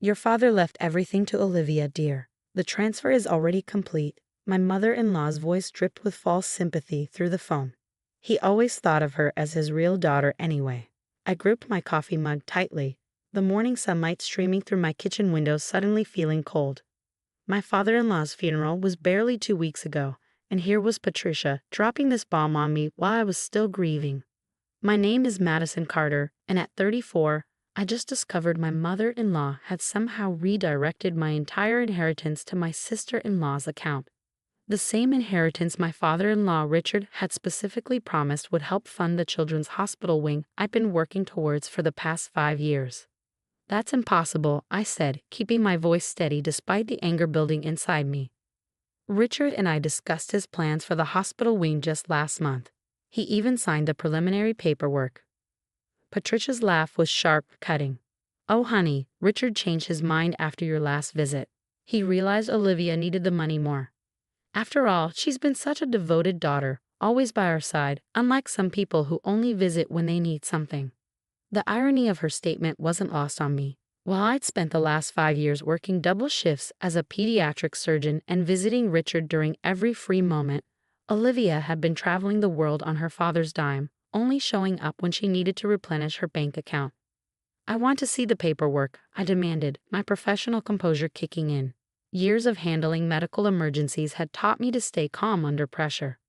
Your father left everything to Olivia, dear. The transfer is already complete. My mother-in-law's voice dripped with false sympathy through the phone. He always thought of her as his real daughter anyway. I gripped my coffee mug tightly, the morning sunlight streaming through my kitchen window suddenly feeling cold. My father-in-law's funeral was barely 2 weeks ago, and here was Patricia dropping this bomb on me while I was still grieving. My name is Madison Carter, and at 34, I just discovered my mother-in-law had somehow redirected my entire inheritance to my sister-in-law's account. The same inheritance my father-in-law Richard had specifically promised would help fund the children's hospital wing I've been working towards for the past 5 years. That's impossible, I said, keeping my voice steady despite the anger building inside me. Richard and I discussed his plans for the hospital wing just last month. He even signed the preliminary paperwork. Patricia's laugh was sharp, cutting. Oh honey, Richard changed his mind after your last visit. He realized Olivia needed the money more. After all, she's been such a devoted daughter, always by our side, unlike some people who only visit when they need something. The irony of her statement wasn't lost on me. While I'd spent the last 5 years working double shifts as a pediatric surgeon and visiting Richard during every free moment, Olivia had been traveling the world on her father's dime, only showing up when she needed to replenish her bank account. I want to see the paperwork, I demanded, my professional composure kicking in. Years of handling medical emergencies had taught me to stay calm under pressure.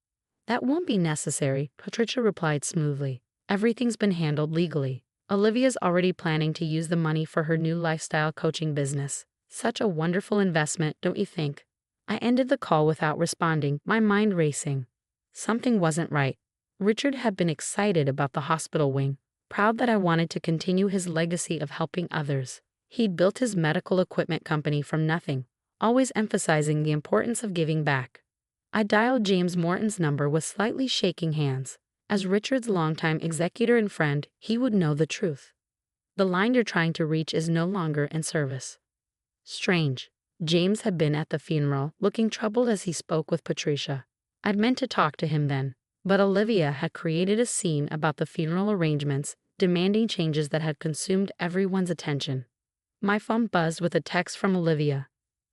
That won't be necessary, Patricia replied smoothly. Everything's been handled legally. Olivia's already planning to use the money for her new lifestyle coaching business. Such a wonderful investment, don't you think? I ended the call without responding, my mind racing. Something wasn't right. Richard had been excited about the hospital wing, proud that I wanted to continue his legacy of helping others. He'd built his medical equipment company from nothing, always emphasizing the importance of giving back. I dialed James Morton's number with slightly shaking hands. As Richard's longtime executor and friend, he would know the truth. The line you're trying to reach is no longer in service. Strange. James had been at the funeral, looking troubled as he spoke with Patricia. I'd meant to talk to him then, but Olivia had created a scene about the funeral arrangements, demanding changes that had consumed everyone's attention. My phone buzzed with a text from Olivia.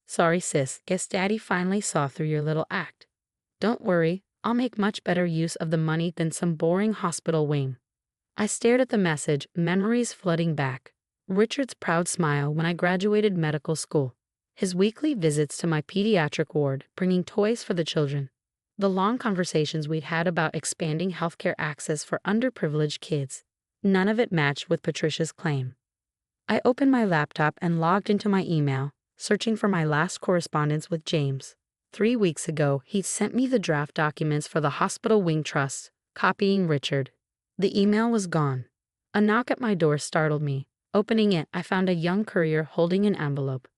Sorry sis, guess Daddy finally saw through your little act. Don't worry, I'll make much better use of the money than some boring hospital wing. I stared at the message, memories flooding back. Richard's proud smile when I graduated medical school. His weekly visits to my pediatric ward, bringing toys for the children. The long conversations we'd had about expanding healthcare access for underprivileged kids. None of it matched with Patricia's claim. I opened my laptop and logged into my email, searching for my last correspondence with James. 3 weeks ago, he'd sent me the draft documents for the hospital wing trust, copying Richard. The email was gone. A knock at my door startled me. Opening it, I found a young courier holding an envelope.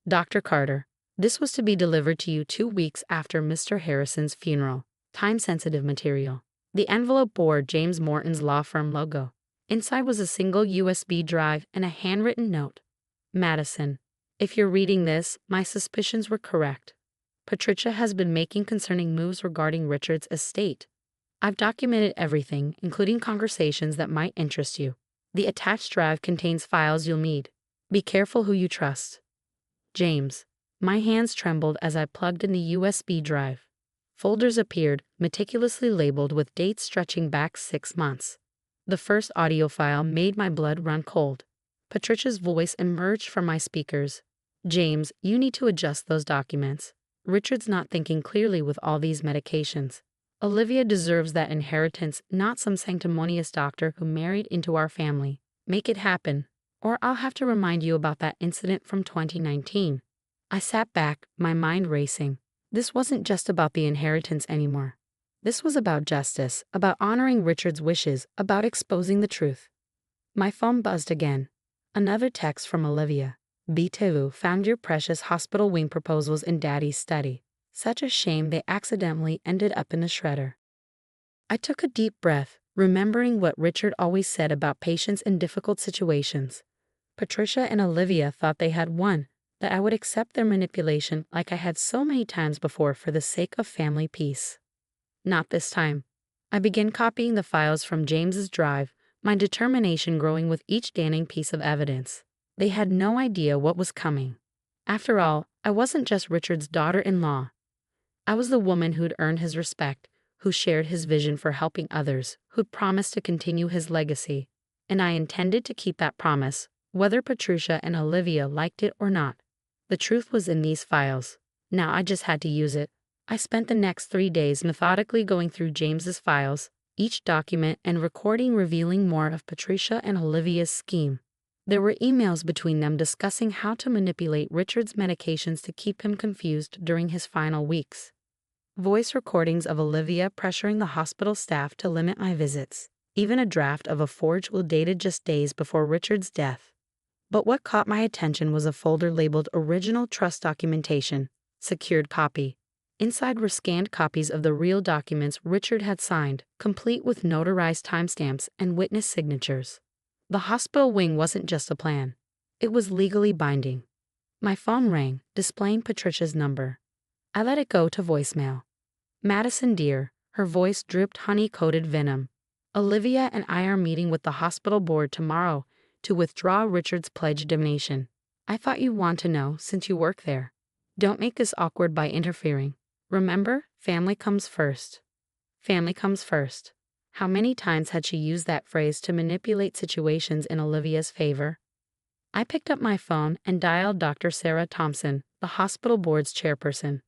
Dr. Carter, this was to be delivered to you 2 weeks after Mr. Harrison's funeral. Time-sensitive material. The envelope bore James Morton's law firm logo. Inside was a single USB drive and a handwritten note. Madison, if you're reading this, my suspicions were correct. Patricia has been making concerning moves regarding Richard's estate. I've documented everything, including conversations that might interest you. The attached drive contains files you'll need. Be careful who you trust. James. My hands trembled as I plugged in the USB drive. Folders appeared, meticulously labeled with dates stretching back 6 months. The first audio file made my blood run cold. Patricia's voice emerged from my speakers. James, you need to adjust those documents. Richard's not thinking clearly with all these medications. Olivia deserves that inheritance, not some sanctimonious doctor who married into our family. Make it happen, or I'll have to remind you about that incident from 2019. I sat back, my mind racing. This wasn't just about the inheritance anymore. This was about justice, about honoring Richard's wishes, about exposing the truth. My phone buzzed again. Another text from Olivia. Bitevu found your precious hospital wing proposals in Daddy's study. Such a shame they accidentally ended up in the shredder. I took a deep breath, remembering what Richard always said about patients in difficult situations. Patricia and Olivia thought they had won, that I would accept their manipulation like I had so many times before for the sake of family peace. Not this time. I began copying the files from James's drive, my determination growing with each damning piece of evidence. They had no idea what was coming. After all, I wasn't just Richard's daughter-in-law. I was the woman who'd earned his respect, who shared his vision for helping others, who'd promised to continue his legacy. And I intended to keep that promise, whether Patricia and Olivia liked it or not. The truth was in these files. Now I just had to use it. I spent the next 3 days methodically going through James's files, each document and recording revealing more of Patricia and Olivia's scheme. There were emails between them discussing how to manipulate Richard's medications to keep him confused during his final weeks. Voice recordings of Olivia pressuring the hospital staff to limit my visits. Even a draft of a forged will dated just days before Richard's death. But what caught my attention was a folder labeled Original Trust Documentation, Secured Copy. Inside were scanned copies of the real documents Richard had signed, complete with notarized timestamps and witness signatures. The hospital wing wasn't just a plan. It was legally binding. My phone rang, displaying Patricia's number. I let it go to voicemail. Madison dear, her voice dripped honey-coated venom. Olivia and I are meeting with the hospital board tomorrow to withdraw Richard's pledged donation. I thought you'd want to know since you work there. Don't make this awkward by interfering. Remember, family comes first. Family comes first. How many times had she used that phrase to manipulate situations in Olivia's favor? I picked up my phone and dialed Dr. Sarah Thompson, the hospital board's chairperson.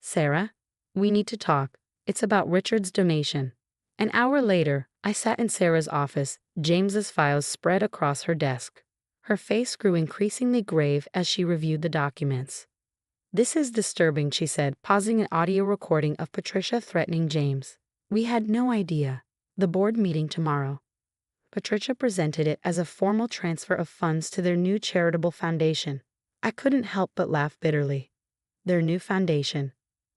Sarah, we need to talk. It's about Richard's donation. An hour later, I sat in Sarah's office, James's files spread across her desk. Her face grew increasingly grave as she reviewed the documents. This is disturbing, she said, pausing an audio recording of Patricia threatening James. We had no idea. The board meeting tomorrow. Patricia presented it as a formal transfer of funds to their new charitable foundation. I couldn't help but laugh bitterly. Their new foundation.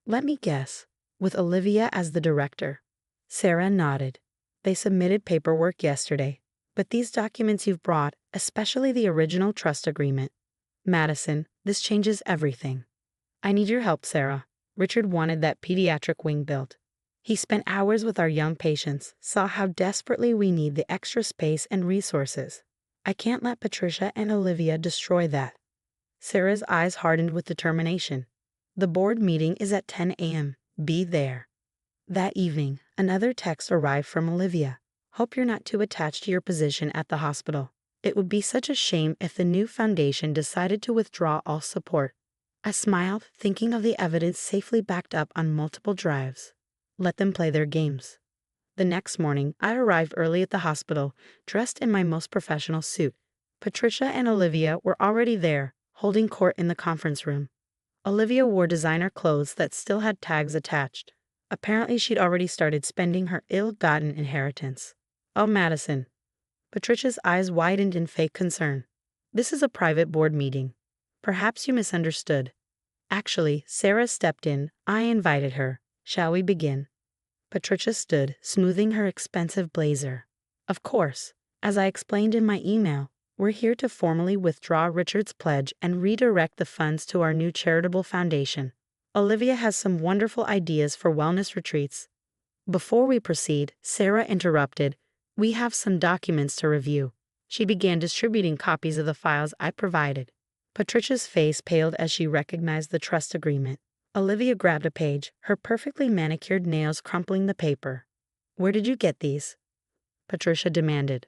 Let me guess, with Olivia as the director. Sarah nodded. They submitted paperwork yesterday. But these documents you've brought, especially the original trust agreement. Madison, this changes everything. I need your help, Sarah. Richard wanted that pediatric wing built. He spent hours with our young patients, saw how desperately we need the extra space and resources. I can't let Patricia and Olivia destroy that. Sarah's eyes hardened with determination. The board meeting is at 10 a.m. Be there. That evening, another text arrived from Olivia. Hope you're not too attached to your position at the hospital. It would be such a shame if the new foundation decided to withdraw all support. I smiled, thinking of the evidence safely backed up on multiple drives. Let them play their games. The next morning, I arrived early at the hospital, dressed in my most professional suit. Patricia and Olivia were already there, holding court in the conference room. Olivia wore designer clothes that still had tags attached. Apparently she'd already started spending her ill-gotten inheritance. Oh, Madison. Patricia's eyes widened in fake concern. This is a private board meeting. Perhaps you misunderstood. Actually, Sarah stepped in. I invited her. Shall we begin? Patricia stood, smoothing her expensive blazer. Of course. As I explained in my email, we're here to formally withdraw Richard's pledge and redirect the funds to our new charitable foundation. Olivia has some wonderful ideas for wellness retreats. Before we proceed, Sarah interrupted. We have some documents to review. She began distributing copies of the files I provided. Patricia's face paled as she recognized the trust agreement. Olivia grabbed a page, her perfectly manicured nails crumpling the paper. Where did you get these? Patricia demanded.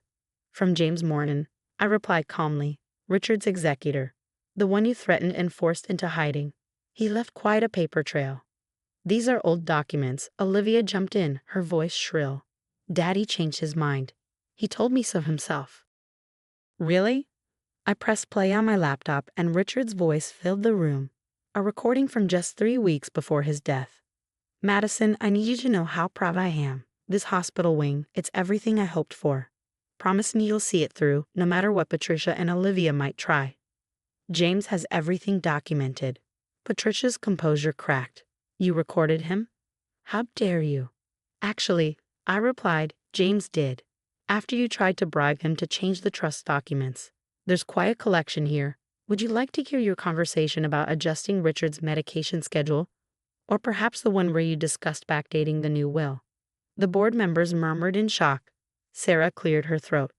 From James Morton, I replied calmly. Richard's executor. The one you threatened and forced into hiding. He left quite a paper trail. These are old documents. Olivia jumped in, her voice shrill. Daddy changed his mind. He told me so himself. Really? I pressed play on my laptop and Richard's voice filled the room. A recording from just 3 weeks before his death. Madison, I need you to know how proud I am. This hospital wing, it's everything I hoped for. Promise me you'll see it through, no matter what Patricia and Olivia might try. James has everything documented. Patricia's composure cracked. You recorded him? How dare you? Actually, I replied, James did. After you tried to bribe him to change the trust documents. There's quite a collection here. Would you like to hear your conversation about adjusting Richard's medication schedule? Or perhaps the one where you discussed backdating the new will? The board members murmured in shock. Sarah cleared her throat.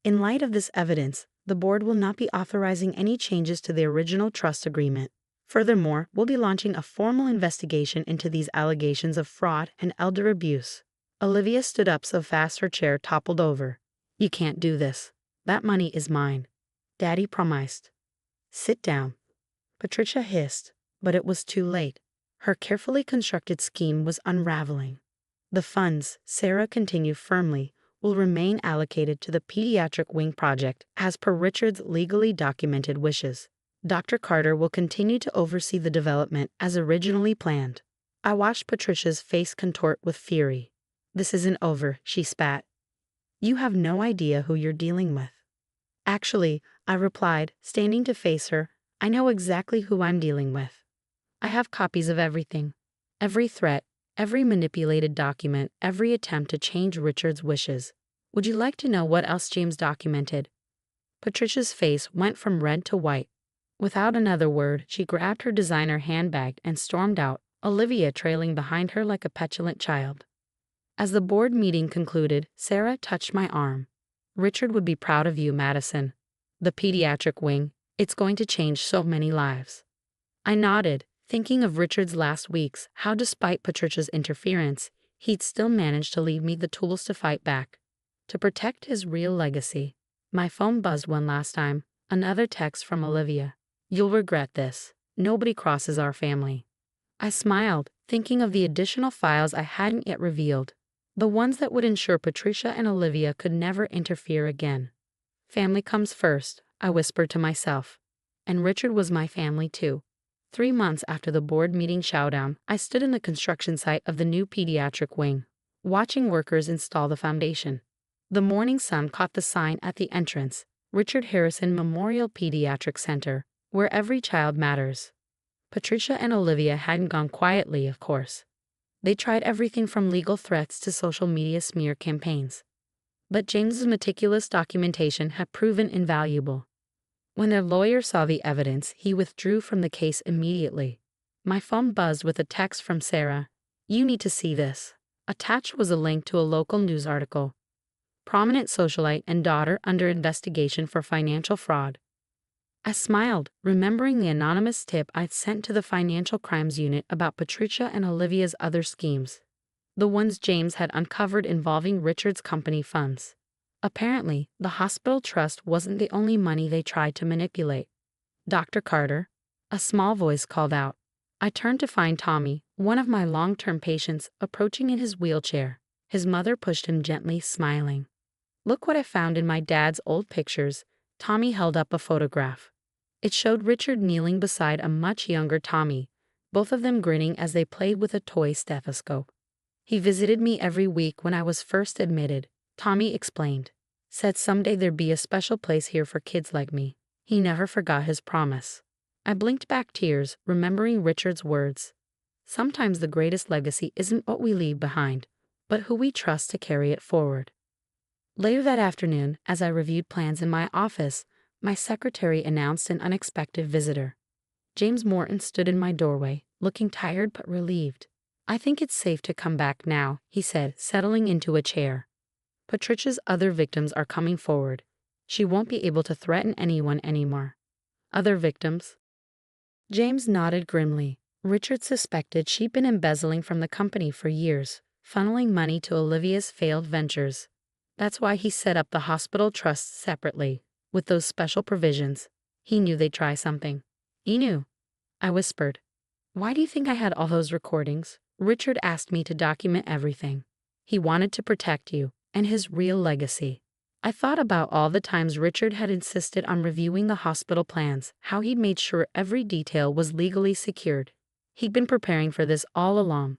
In light of this evidence, The board will not be authorizing any changes to the original trust agreement. Furthermore, we'll be launching a formal investigation into these allegations of fraud and elder abuse. Olivia stood up so fast her chair toppled over. You can't do this. That money is mine. Daddy promised. Sit down. Patricia hissed, but it was too late. Her carefully constructed scheme was unraveling. The funds, Sarah continued firmly, will remain allocated to the pediatric wing project as per Richard's legally documented wishes. Dr. Carter will continue to oversee the development as originally planned. I watched Patricia's face contort with fury. This isn't over, she spat. You have no idea who you're dealing with. Actually, I replied, standing to face her, I know exactly who I'm dealing with. I have copies of everything. Every threat, every manipulated document, every attempt to change Richard's wishes. Would you like to know what else James documented? Patricia's face went from red to white. Without another word, she grabbed her designer handbag and stormed out, Olivia trailing behind her like a petulant child. As the board meeting concluded, Sarah touched my arm. Richard would be proud of you, Madison. The pediatric wing, it's going to change so many lives. I nodded, thinking of Richard's last weeks, how despite Patricia's interference, he'd still managed to leave me the tools to fight back. To protect his real legacy. My phone buzzed one last time, another text from Olivia. You'll regret this. Nobody crosses our family. I smiled, thinking of the additional files I hadn't yet revealed. The ones that would ensure Patricia and Olivia could never interfere again. Family comes first, I whispered to myself. And Richard was my family too. 3 months after the board meeting showdown, I stood in the construction site of the new pediatric wing, watching workers install the foundation. The morning sun caught the sign at the entrance, Richard Harrison Memorial Pediatric Center, where every child matters. Patricia and Olivia hadn't gone quietly, of course. They tried everything from legal threats to social media smear campaigns. But James's meticulous documentation had proven invaluable. When their lawyer saw the evidence, he withdrew from the case immediately. My phone buzzed with a text from Sarah. You need to see this. Attached was a link to a local news article. Prominent socialite and daughter under investigation for financial fraud. I smiled, remembering the anonymous tip I'd sent to the Financial Crimes Unit about Patricia and Olivia's other schemes. The ones James had uncovered involving Richard's company funds. Apparently, the hospital trust wasn't the only money they tried to manipulate. Dr. Carter, a small voice called out. I turned to find Tommy, one of my long-term patients, approaching in his wheelchair. His mother pushed him gently, smiling. Look what I found in my dad's old pictures. Tommy held up a photograph. It showed Richard kneeling beside a much younger Tommy, both of them grinning as they played with a toy stethoscope. He visited me every week when I was first admitted, Tommy explained. Said someday there'd be a special place here for kids like me. He never forgot his promise. I blinked back tears, remembering Richard's words. Sometimes the greatest legacy isn't what we leave behind, but who we trust to carry it forward. Later that afternoon, as I reviewed plans in my office, my secretary announced an unexpected visitor. James Morton stood in my doorway, looking tired but relieved. I think it's safe to come back now, he said, settling into a chair. Patricia's other victims are coming forward. She won't be able to threaten anyone anymore. Other victims? James nodded grimly. Richard suspected she'd been embezzling from the company for years, funneling money to Olivia's failed ventures. That's why he set up the hospital trust separately, with those special provisions. He knew they'd try something. He knew. I whispered. Why do you think I had all those recordings? Richard asked me to document everything. He wanted to protect you, and his real legacy. I thought about all the times Richard had insisted on reviewing the hospital plans, how he'd made sure every detail was legally secured. He'd been preparing for this all along.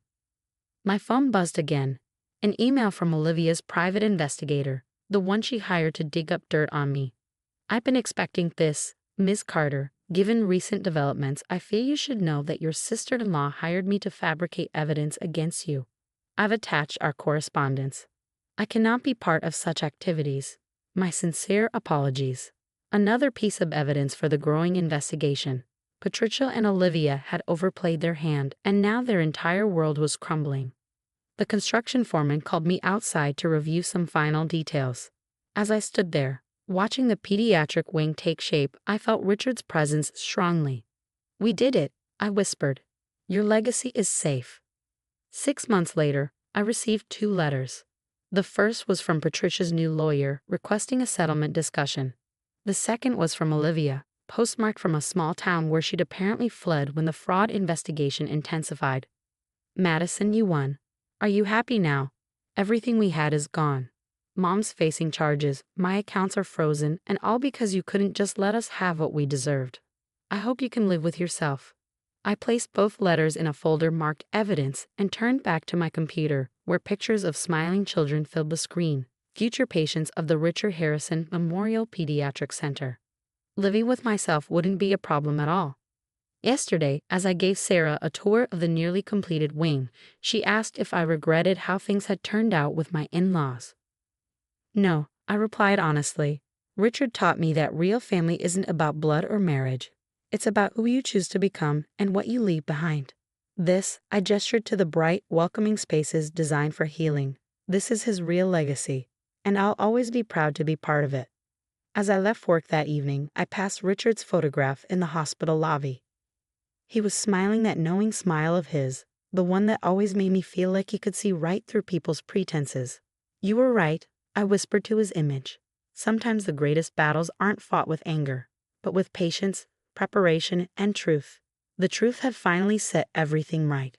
My phone buzzed again. An email from Olivia's private investigator, the one she hired to dig up dirt on me. I've been expecting this, Ms. Carter. Given recent developments, I feel you should know that your sister-in-law hired me to fabricate evidence against you. I've attached our correspondence. I cannot be part of such activities. My sincere apologies. Another piece of evidence for the growing investigation. Patricia and Olivia had overplayed their hand, and now their entire world was crumbling. The construction foreman called me outside to review some final details. As I stood there, Watching the pediatric wing take shape, I felt Richard's presence strongly. "We did it," I whispered. "Your legacy is safe." 6 months later, I received 2 letters. The first was from Patricia's new lawyer, requesting a settlement discussion. The second was from Olivia, postmarked from a small town where she'd apparently fled when the fraud investigation intensified. "Madison, you won. Are you happy now? Everything we had is gone. Mom's facing charges, my accounts are frozen, and all because you couldn't just let us have what we deserved. I hope you can live with yourself." I placed both letters in a folder marked Evidence and turned back to my computer, where pictures of smiling children filled the screen, future patients of the Richard Harrison Memorial Pediatric Center. Living with myself wouldn't be a problem at all. Yesterday, as I gave Sarah a tour of the nearly completed wing, she asked if I regretted how things had turned out with my in-laws. "No," I replied honestly. "Richard taught me that real family isn't about blood or marriage. It's about who you choose to become and what you leave behind." I gestured to the bright, welcoming spaces designed for healing. "This is his real legacy, and I'll always be proud to be part of it." As I left work that evening, I passed Richard's photograph in the hospital lobby. He was smiling that knowing smile of his, the one that always made me feel like he could see right through people's pretenses. "You were right," I whispered to his image. "Sometimes the greatest battles aren't fought with anger, but with patience, preparation, and truth." The truth had finally set everything right.